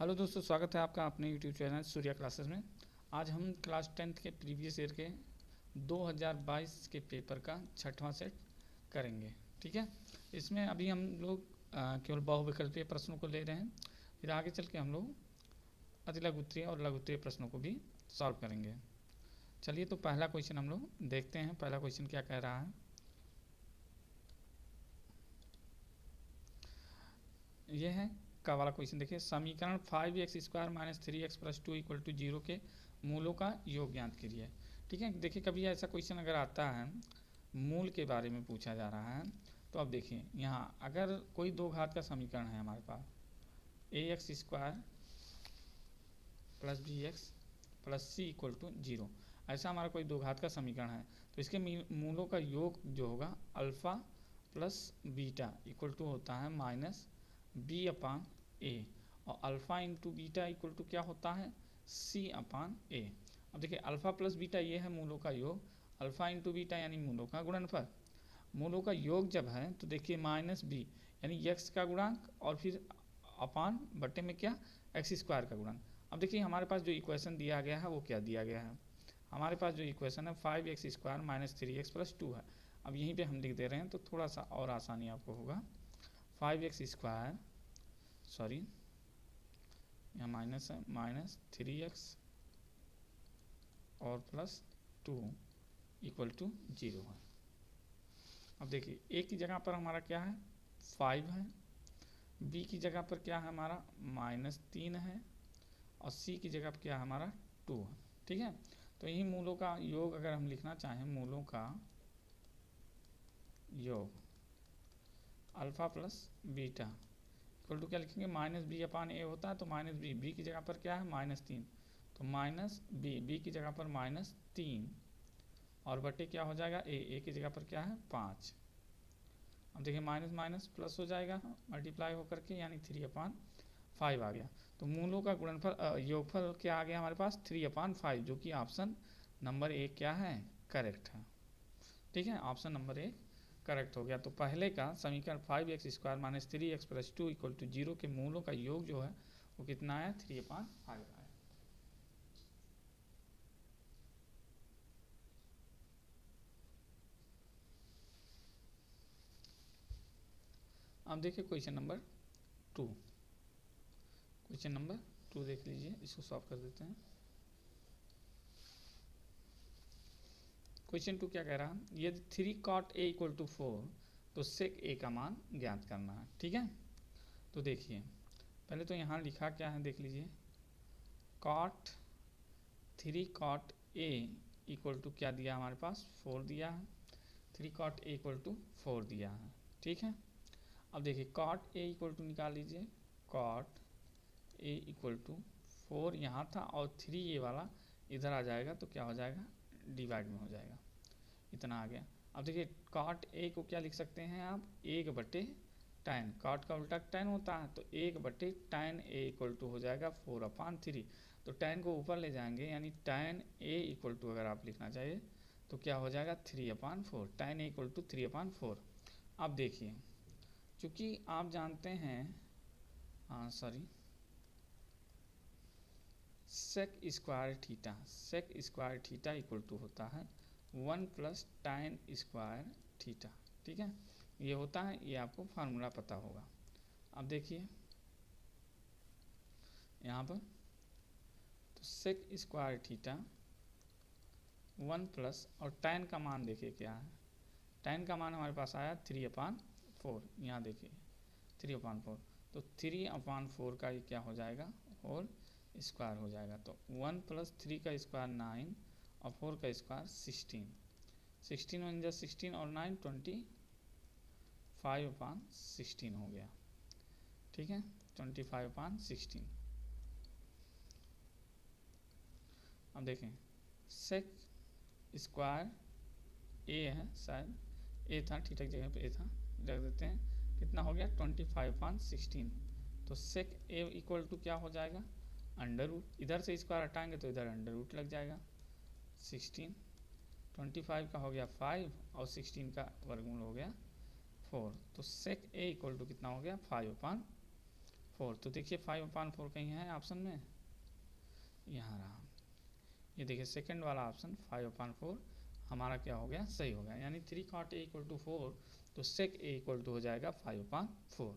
Hello दोस्तों, स्वागत है आपका अपने यूट्यूब चैनल सूर्या क्लासेस में। आज हम क्लास 10th के प्रीवियस ईयर के 2022 के पेपर का छठवां सेट करेंगे। ठीक है, इसमें अभी हम लोग केवल बहुविकल्पीय प्रश्नों को ले रहे हैं। फिर आगे चल के हम लोग अतिलघुत्तरीय और लघुत्तरीय प्रश्नों को भी सॉल्व करेंगे। चलिए, तो पहला क्वेश्चन हम लोग देखते हैं। पहला क्वेश्चन क्या कह रहा है, यह है का वाला क्वेश्चन। देखिए, समीकरण 5x² - 3x + 2 = 0 के मूलों का योग ज्ञात कीजिए। ठीक है, देखिए कभी ऐसा क्वेश्चन अगर आता है, मूल के बारे में पूछा जा रहा है, तो अब देखिए यहाँ अगर कोई दो घात का समीकरण है हमारे पास, ax² + bx + c = 0, ऐसा हमारा कोई दो घात का समीकरण है, तो इसके मूलों का योग जो होगा alpha plus beta equal to होता है -b/a, और alpha into beta equal to क्या होता है c/a। अब देखिए अल्फ़ा प्लस बीटा ये है मूलों का योग, अल्फ़ा इंटू बीटा यानी मूलों का गुणनफल। मूलों का योग जब है तो देखिए -b यानी x का गुणांक और फिर अपान बटे में क्या x² का गुणन। अब देखिए हमारे पास जो इक्वेशन दिया गया है वो क्या दिया गया है, हमारे पास जो इक्वेशन है 5x² - 3x + 2 है। अब यहीं पे हम लिख दे रहे हैं तो थोड़ा सा और आसानी आपको होगा। 5x², सॉरी यहाँ माइनस है, -3x और +2 = 0 है। अब देखिए a की जगह पर हमारा क्या है 5 है, b की जगह पर क्या है हमारा -3 है, और c की जगह पर क्या है हमारा 2 है। ठीक है, तो यही मूलों का योग अगर हम लिखना चाहें, मूलों का योग alpha plus beta equal to क्या लिखेंगे -b/a होता है, तो -b की जगह पर क्या है -3, तो -b की जगह पर -3 और बटे क्या हो जाएगा a की जगह पर क्या है 5। अब देखिए माइनस माइनस प्लस हो जाएगा मल्टीप्लाई होकर के, यानी 3/5 आ गया। तो मूलों का गुणनफल योगफल क्या आ गया हमारे पास 3/5, जो कि ऑप्शन नंबर 1 क्या है करेक्ट है। ठीक है, ऑप्शन नंबर 1 करेक्ट हो गया। तो पहले का समीकरण 5x² - 3x + 2 = 0 के मूलों का योग जो है वो कितना आया 3/5 आया। अब देखिए क्वेश्चन नंबर 2, क्वेश्चन नंबर 2 देख लीजिए, इसको सॉल्व कर देते हैं। क्वेश्चन 2 क्या कह रहा है, यदि 3 cot a = 4 तो sec a का मान ज्ञात करना है। ठीक है, तो देखिए पहले तो यहाँ लिखा क्या है देख लीजिए, 3 cot a = क्या दिया हमारे पास 4 दिया है, 3 cot a = 4 दिया है। ठीक है, अब देखिए cot a = निकाल लीजिए, cot a = 4 यहाँ था और 3 ये वाला इधर आ जाएगा तो क्या हो जाएगा डिवाइड में हो जाएगा, इतना आ गया। अब देखिए cot a को क्या लिख सकते हैं आप 1/tan, cot का उल्टा tan होता है, तो 1/tan a = हो जाएगा 4/3। तो tan को ऊपर ले जाएंगे, यानी tan a = अगर आप लिखना चाहिए तो क्या हो जाएगा 3/4, tan a = 3/4। अब देखिए चूँकि आप जानते हैं sec² थीटा = होता है 1 + tan² थीटा। ठीक है, ये होता है, ये आपको फार्मूला पता होगा। अब देखिए यहाँ पर तो sec² थीटा 1 प्लस और tan का मान देखिए क्या है, tan का मान हमारे पास आया 3/4, यहाँ देखिए 3/4, तो 3/4 का ये क्या हो जाएगा होल स्क्वायर हो जाएगा। तो 1 + 3 का स्क्वायर 9 और 4 का स्क्वायर 16, 16 1 + 16 और 9 25/16 हो गया। ठीक है, 25/16। अब देखें sec² a है, शायद a था, थीटा की जगह पे a था, रख देते हैं, कितना हो गया 25/16। तो sec a = क्या हो जाएगा √, इधर से स्क्वायर हटाएंगे तो इधर √, लग जाएगा 16, 25 का हो गया 5 और 16 का वर्गमूल हो गया 4, तो sec a = कितना हो गया 5/4। 4। तो देखिए 5/4 कहीं है ऑप्शन में, यहाँ रहा। ये देखिए सेकंड वाला ऑप्शन 5/4 हमारा क्या हो गया, सही हो गया। यानी 3 cot A = 4, तो sec A = हो जाएगा 5/4।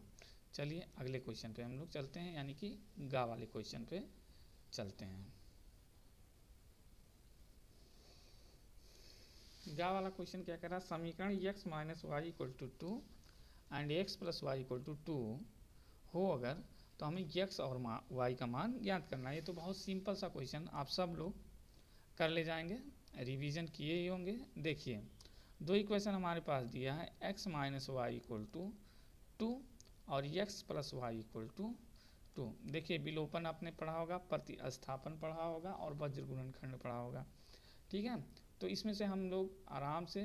चलिए अगले क्वेश्चन पे हम लोग चलते हैं, यानी कि गा वाले क्वेश्चन पे चलते हैं। गा वाला क्वेश्चन क्या कह रहा है, समीकरण x - y = 2 and x + y = 2 हो अगर, तो हमें x और y का मान ज्ञात करना है। ये तो बहुत सिंपल सा क्वेश्चन, आप सब लोग कर ले जाएंगे, रिवीजन किए ही होंगे। देखिए दो इक्वेशन हमारे पास दिया है, x - y = 2 और x + y = 2। देखिए विलोपन आपने पढ़ा होगा, प्रतिस्थापन पढ़ा होगा और वज्र गुणनखंड पढ़ा होगा, ठीक है। तो इसमें से हम लोग आराम से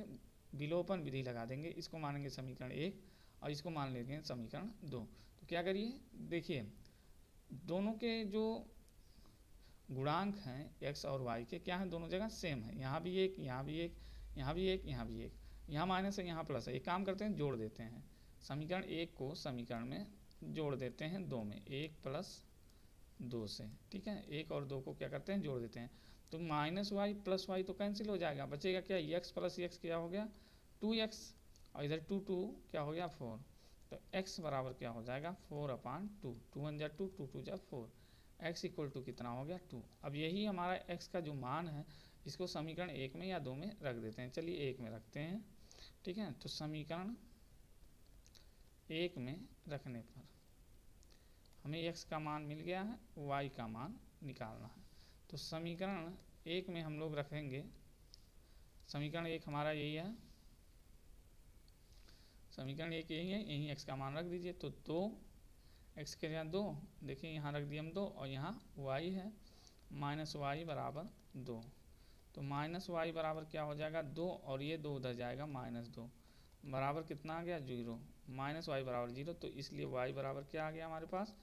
विलोपन विधि लगा देंगे। इसको मानेंगे समीकरण 1 और इसको मान लेंगे समीकरण 2। तो क्या करिए, देखिए दोनों के जो गुणांक हैं x और y के क्या हैं, दोनों जगह सेम है। यहाँ भी एक, यहाँ भी एक, यहाँ भी एक, यहाँ भी एक, यहाँ माइनस है, यहाँ प्लस है। एक काम करते हैं, जोड़ देते हैं। समीकरण 1 को समीकरण में जोड़ देते हैं 2 में, 1 + 2 से, ठीक है। 1 और 2 को क्या करते हैं, जोड़ देते हैं। तो -y + y तो कैंसिल हो जाएगा, बचेगा क्या, x + x क्या हो गया 2x, और इधर 2 2 क्या हो गया 4। तो x बराबर क्या हो जाएगा 4/2, 2 1 = 2, 2 2 = 4, x = कितना हो गया 2। अब यही हमारा x का जो मान है, इसको समीकरण 1 में या 2 में रख देते हैं। चलिए 1 में रखते हैं, ठीक है। तो समीकरण 1 में रखने पर हमें x का मान मिल गया है, y का मान निकालना है। तो समीकरण 1 में हम लोग रखेंगे, समीकरण 1 हमारा यही है, समीकरण 1 यही है, यही x का मान रख दीजिए। तो 2x के यहाँ 2, देखिए यहाँ रख दिए हम 2 और यहाँ y है, -y = 2। तो -y बराबर क्या हो जाएगा 2, और ये 2 उधर जाएगा -2, बराबर कितना आ गया 0, -y = 0। तो इसलिए y बराबर क्या आ गया हमारे पास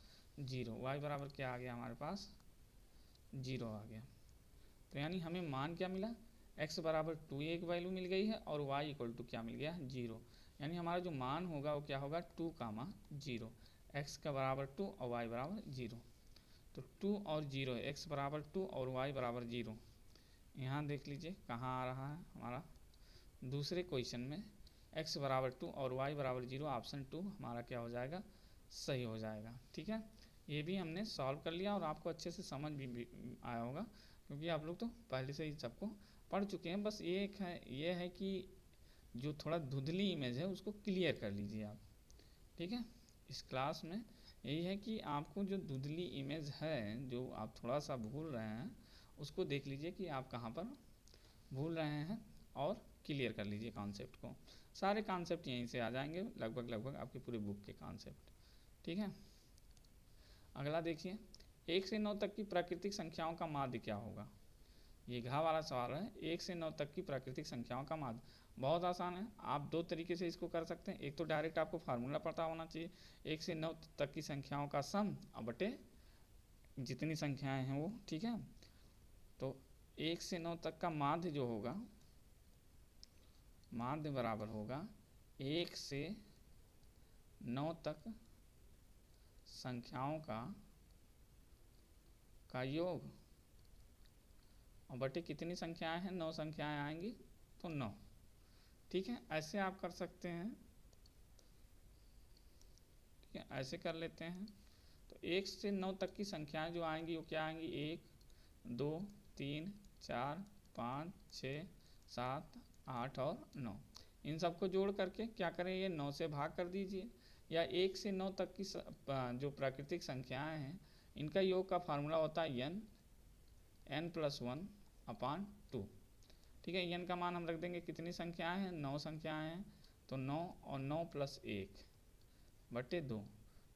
0, y बराबर क्या आ गया हमारे पास 0 आ गया। तो यानी हमें मान क्या मिला, x = 2 एक वैल्यू मिल गई है और y = क्या मिल गया 0। यानी हमारा जो मान होगा वो क्या होगा 2, 0, x का बराबर 2 और y बराबर 0। तो 2 और 0, x बराबर 2 और y बराबर 0। यहाँ देख लीजिए कहाँ आ रहा है हमारा दूसरे क्वेश्चन में, x = 2 और y = 0, ऑप्शन 2 हमारा क्या हो जाएगा, सही हो जाएगा, ठीक है। ये भी हमने सॉल्व कर लिया और आपको अच्छे से समझ भी आया होगा, क्योंकि आप लोग तो पहले से ही सबको पढ़ चुके हैं। बस ये है कि जो थोड़ा धुंधली इमेज है उसको क्लियर कर लीजिए आप, ठीक है। इस क्लास में यही है कि आपको जो धुंधली इमेज है, जो आप थोड़ा सा भूल रहे हैं, उसको देख लीजिए कि आप कहाँ पर भूल रहे हैं और क्लियर कर लीजिए कॉन्सेप्ट को। सारे कॉन्सेप्ट यहीं से आ जाएंगे, लगभग आपके पूरे बुक के कॉन्सेप्ट, ठीक है। अगला देखिए, 1 से 9 तक की प्राकृतिक संख्याओं का माध्य क्या होगा। ये घा वाला सवाल है, 1 से 9 तक की प्राकृतिक संख्याओं का माध्य। बहुत आसान है, आप 2 तरीके से इसको कर सकते हैं। एक तो डायरेक्ट आपको फार्मूला पता होना चाहिए, 1 से 9 तक की संख्याओं का सम बटे जितनी संख्याएं हैं वो, ठीक है। तो 1 से 9 तक का माध्य जो होगा, माध्य बराबर होगा 1 से 9 तक संख्याओं का योग और बटे कितनी संख्याएं हैं, 9 संख्याएं आएंगी तो 9, ठीक है। ऐसे आप कर सकते हैं, ठीक है, ऐसे कर लेते हैं। तो 1 से 9 तक की संख्याएं जो आएंगी वो क्या आएंगी, 1 2 3 4 5 6 7 8 और 9। इन सबको जोड़ करके क्या करें, ये 9 से भाग कर दीजिए, या 1 से 9 तक की जो प्राकृतिक संख्याएं हैं इनका योग का फार्मूला होता है n + 1/2, ठीक है। n का मान हम रख देंगे, कितनी संख्याएं हैं 9 संख्याएं हैं, तो 9 और 9 + 1 बटे 2।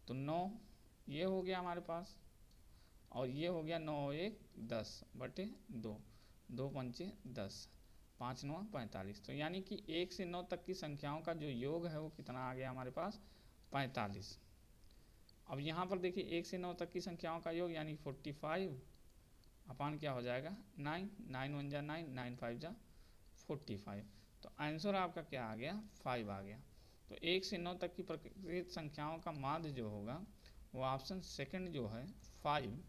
तो 9 ये हो गया हमारे पास, और ये हो गया 9 और 1 10 बटे 2, 2 पंचे 10, 5 9 45। तो यानी कि 1 से 9 तक की संख्याओं का जो योग है वो कितना आ गया हमारे पास 45। अब यहाँ पर देखिए 1 से 9 तक की संख्याओं का योग यानी 45 अपान क्या हो जाएगा 9, 9 1 = 9, 9 5 = 45। तो आंसर आपका क्या आ गया 5 आ गया। तो 1 से 9 तक की प्राकृतिक संख्याओं का माध्य जो होगा वो ऑप्शन सेकंड जो है 5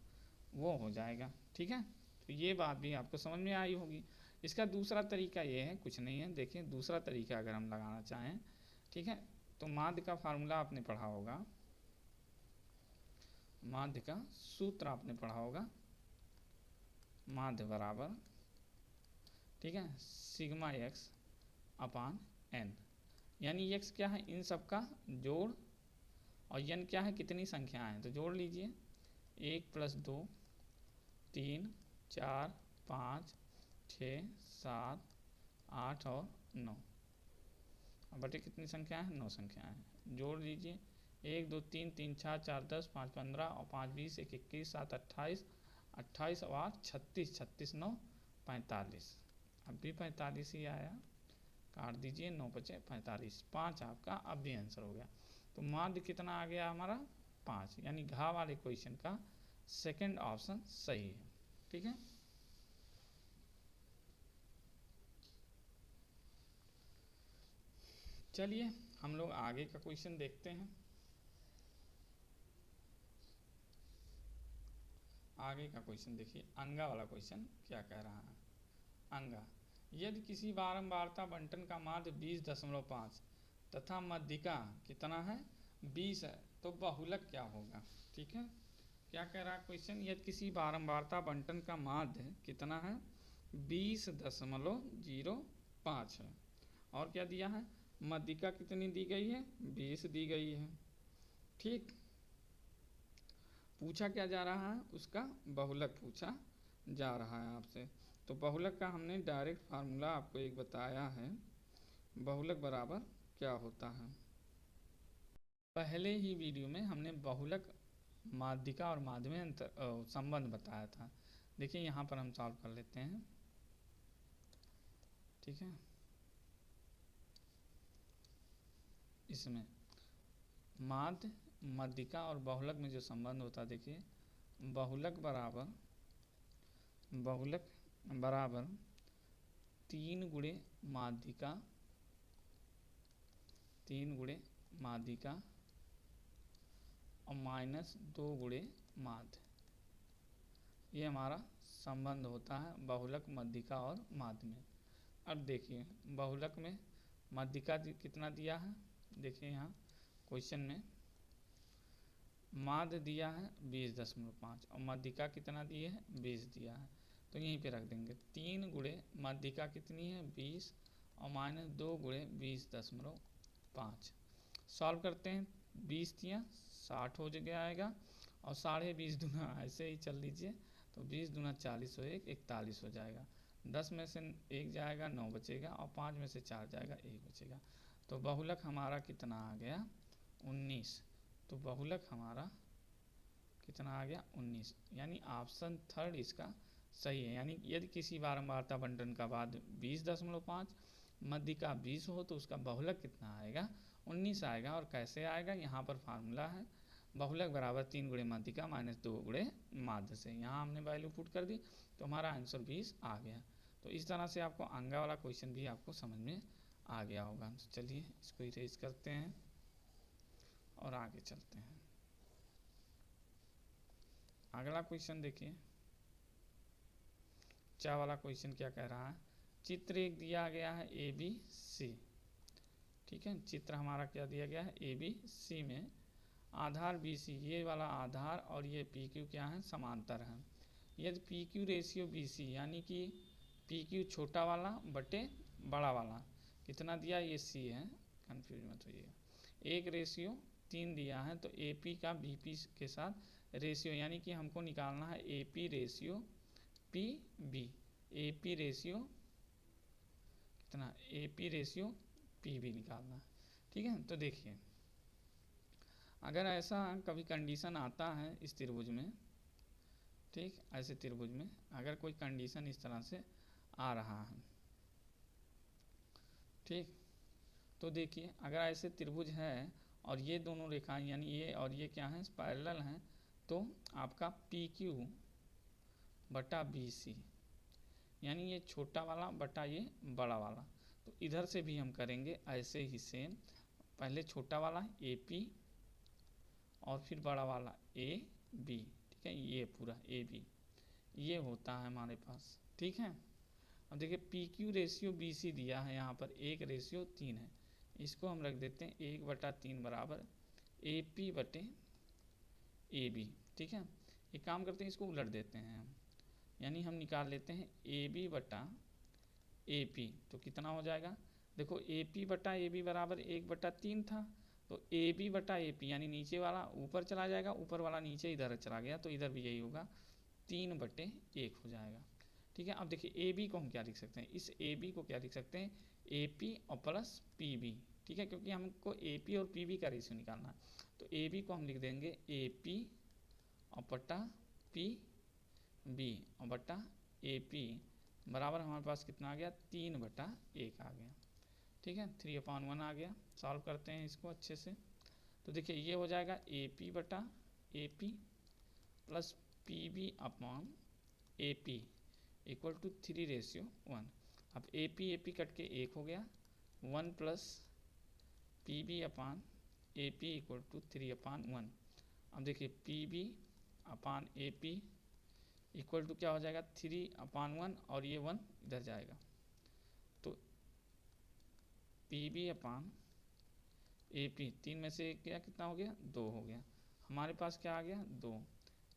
वो हो जाएगा। ठीक है, तो ये बात भी आपको समझ में आई होगी। इसका दूसरा तरीका ये है, कुछ नहीं है, देखिए दूसरा तरीका अगर हम लगाना चाहें, ठीक है, तो माध्य का फार्मूला आपने पढ़ा होगा, माध्य का सूत्र आपने पढ़ा होगा, माध्य बराबर, ठीक है, सिग्मा x अपान n, यानी x क्या है, इन सब का जोड़, और n क्या है, कितनी संख्याएं हैं, तो जोड़ लीजिए, 1 + 2 3 4 5 6 7 8 और 9, अब बटे कितनी संख्या है, 9 संख्याएं हैं, जोड़ दीजिए, 1 2 3 3 6 4 10 5 15 और 5 20 1 21 7 28 28 और 8 36 36 9 45, अब भी 45 ही आया, काट दीजिए, 9 बचे 45, 5 आपका अब भी आंसर हो गया। तो माध्य कितना आ गया हमारा, 5, यानी घा वाले क्वेश्चन का सेकंड ऑप्शन सही है। ठीक है, चलिए हम लोग आगे का क्वेश्चन देखते हैं। आगे का क्वेश्चन देखिए, अंगा वाला क्वेश्चन क्या कह रहा है। अंगा, यदि किसी बारंबारता बंटन का माध्य 20.5 तथा मध्यिका कितना है, 20 है, तो बहुलक क्या होगा। ठीक है, क्या कह रहा है क्वेश्चन, यदि किसी बारंबारता बंटन का माध्य कितना है, 20.05 है, और क्या दिया है, मध्यिका कितनी दी गई है, 20 दी गई है। ठीक, पूछा क्या जा रहा है, उसका बहुलक पूछा जा रहा है आपसे। तो बहुलक का हमने डायरेक्ट फार्मूला आपको एक बताया है, बहुलक बराबर क्या होता है। पहले ही वीडियो में हमने बहुलक, माध्यिका और माध्य में अंतर संबंध बताया था। देखिए यहाँ पर हम सॉल्व कर लेते हैं। ठीक है, इसमें माध्य, मध्यिका और बहुलक में जो संबंध होता है, देखिए बहुलक बराबर 3 गुणे माध्यिका, 3 गुणे माध्यिका और -2 गुणे माध्य, ये हमारा संबंध होता है बहुलक, मध्यिका और माध्य में। अब देखिए बहुलक में मध्यिका कितना दिया है, देखिए यहाँ क्वेश्चन में माध्य दिया है 20.5 और मध्यिका कितना दिए है, 20 दिया है, तो यहीं पे रख देंगे 3 गुणे मध्यिका कितनी है 20 और -2 गुणे 20.5। सॉल्व करते हैं, 20 दिया 60 हो जाएगा और 20.5 दूना ऐसे ही चल लीजिए, तो 20 दूना 40 हो 41 हो जाएगा, 10 में से 1 जाएगा 9 बचेगा और 5 में से 4 जाएगा 1 बचेगा। तो बहुलक हमारा कितना आ गया, 19। तो बहुलक हमारा कितना आ गया, 19, यानी ऑप्शन थर्ड इसका सही है। यानी यदि किसी बारंबारता बंटन का बाद 20.5 मध्यिका 20 हो तो उसका बहुलक कितना आएगा, 19 आएगा। और कैसे आएगा, यहाँ पर फार्मूला है बहुलक बराबर 3 गुणे मध्यिका -2 गुणे माध्य से, यहाँ हमने वैल्यू पुट कर दी तो हमारा आंसर 20 आ गया। तो इस तरह से आपको अंगा वाला क्वेश्चन भी आपको समझ में आ गया होगा। तो चलिए इसको इरेज करते हैं और आगे चलते हैं। अगला क्वेश्चन देखिए, चा वाला क्वेश्चन क्या कह रहा है, चित्र एक दिया गया है ABC। ठीक है, चित्र हमारा क्या दिया गया है, ABC में आधार BC, ये वाला आधार और ये PQ क्या है, समांतर है। यदि PQ रेशियो BC, यानी कि PQ छोटा वाला बटे बड़ा वाला कितना दिया, ये C है, कंफ्यूज मत होइएगा, 1:3 दिया है, तो AP का BP के साथ रेशियो, यानी कि हमको निकालना है AP ratio PB, AP ratio कितना, AP रेशियो PB निकालना है। ठीक है, तो देखिए अगर ऐसा कभी कंडीशन आता है इस त्रिभुज में, ठीक, ऐसे त्रिभुज में अगर कोई कंडीशन इस तरह से आ रहा है, ठीक, तो देखिए अगर ऐसे त्रिभुज है और ये दोनों रेखाएं यानी ये और ये क्या है, पैरेलल हैं, तो आपका PQ बटा BC, यानी ये छोटा वाला बटा ये बड़ा वाला, तो इधर से भी हम करेंगे ऐसे ही सेम, पहले छोटा वाला AP और फिर बड़ा वाला ए बी, ठीक है, ये पूरा ए बी ये होता है हमारे पास, ठीक है। अब देखिए P Q ratio B C दिया है यहाँ पर 1:3 है, इसको हम रख देते हैं 1/3 बराबर ए पी बटे ए बी, ठीक है। एक काम करते हैं, इसको उलट देते हैं हम, यानी हम निकाल लेते हैं ए बी बटा ए पी, तो कितना हो जाएगा, देखो ए पी बटा ए बी बराबर 1/3 था, तो ए बी बटा ए पी यानी नीचे वाला ऊपर चला जाएगा, ऊपर वाला नीचे इधर चला गया, तो इधर भी यही होगा 3/1 हो जाएगा, ठीक है। अब देखिए ए बी को हम क्या लिख सकते हैं, इस ए बी को क्या लिख सकते हैं, ए पी और प्लस पी बी, ठीक है, क्योंकि हमको ए पी और पी बी का रेशियो निकालना है, तो ए बी को हम लिख देंगे ए पी और बटा पी बी और बटा ए पी बराबर हमारे पास कितना आ गया, 3/1 आ गया, ठीक है, 3/1 आ गया। सॉल्व करते हैं इसको अच्छे से, तो देखिए ये हो जाएगा ए पी बटा A P plus P B upon A P equal to 3:1। अब ए पी कट के 1 हो गया, 1 plus P B upon A P equal to 3/1। अब देखिए P B upon A P equal to क्या हो जाएगा, 3/1 और ये 1 इधर जाएगा, तो P B upon A P 3 में से क्या कितना हो गया, 2 हो गया, हमारे पास क्या आ गया 2,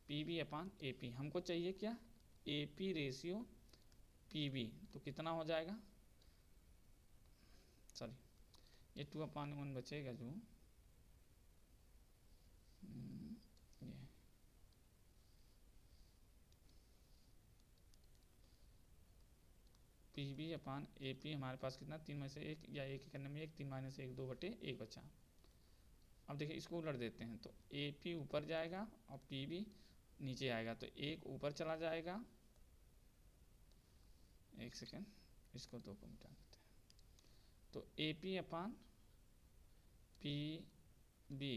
P B upon A P, हमको चाहिए क्या A P ratio P B, तो कितना हो जाएगा, सॉरी ये 2/1 बचेगा जो ये P B upon A P हमारे पास कितना, 3 में से 1 या 1 करने में 1, 3 - 1 2/1 बचा। अब देखिए इसको उलट देते हैं, तो ए पी ऊपर जाएगा और पी बी नीचे आएगा, तो 1 ऊपर चला जाएगा, 1 सेकेंड इसको 2 को मिटा देते हैं, तो ए पी अपान पी बी,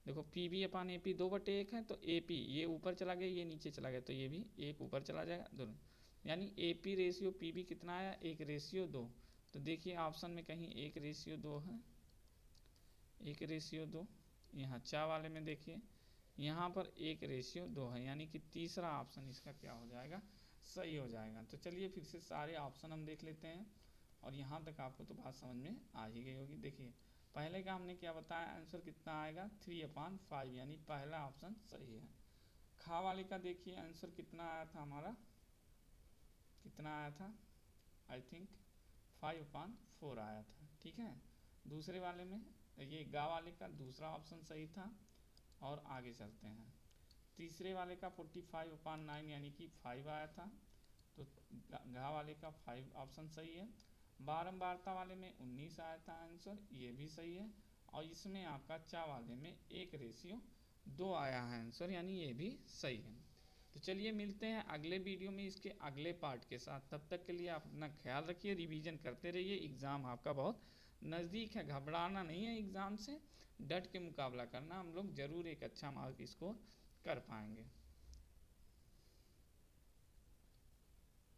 देखो P B upon A P 2/1 है, तो ए पी ये ऊपर चला गया ये नीचे चला गया, तो ये भी 1 ऊपर चला जाएगा दोनों, यानी A P ratio P B कितना आया, 1:2। तो देखिए ऑप्शन में कहीं 1:2 है, 1:2, यहाँ चा वाले में देखिए यहाँ पर 1:2 है, यानी कि तीसरा ऑप्शन इसका क्या हो जाएगा, सही हो जाएगा। तो चलिए फिर से सारे ऑप्शन हम देख लेते हैं, और यहाँ तक आपको तो बात समझ में आ ही गई होगी। देखिए पहले का हमने क्या बताया, आंसर कितना आएगा 3/5, यानी पहला ऑप्शन सही है। खा वाले का देखिए आंसर कितना आया था हमारा, कितना आया था, आई थिंक 5/4 आया था, ठीक है। दूसरे वाले में ये गा वाले का दूसरा ऑप्शन सही था, और आगे चलते हैं। तीसरे वाले का 45/9 यानी कि 5 आया था, तो घा वाले का 5 ऑप्शन सही है। बारंबारता वाले में 19 आया था आंसर, ये भी सही है, और इसमें आपका चा वाले में 1:2 आया है आंसर, यानी ये भी सही है। तो चलिए मिलते हैं अगले वीडियो में इसके अगले पार्ट के साथ, तब तक के लिए आप अपना ख्याल रखिए, रिवीजन करते रहिए, एग्ज़ाम आपका बहुत नज़दीक है, घबराना नहीं है, एग्ज़ाम से डट के मुकाबला करना, हम लोग ज़रूर एक अच्छा मार्क स्कोर कर पाएंगे।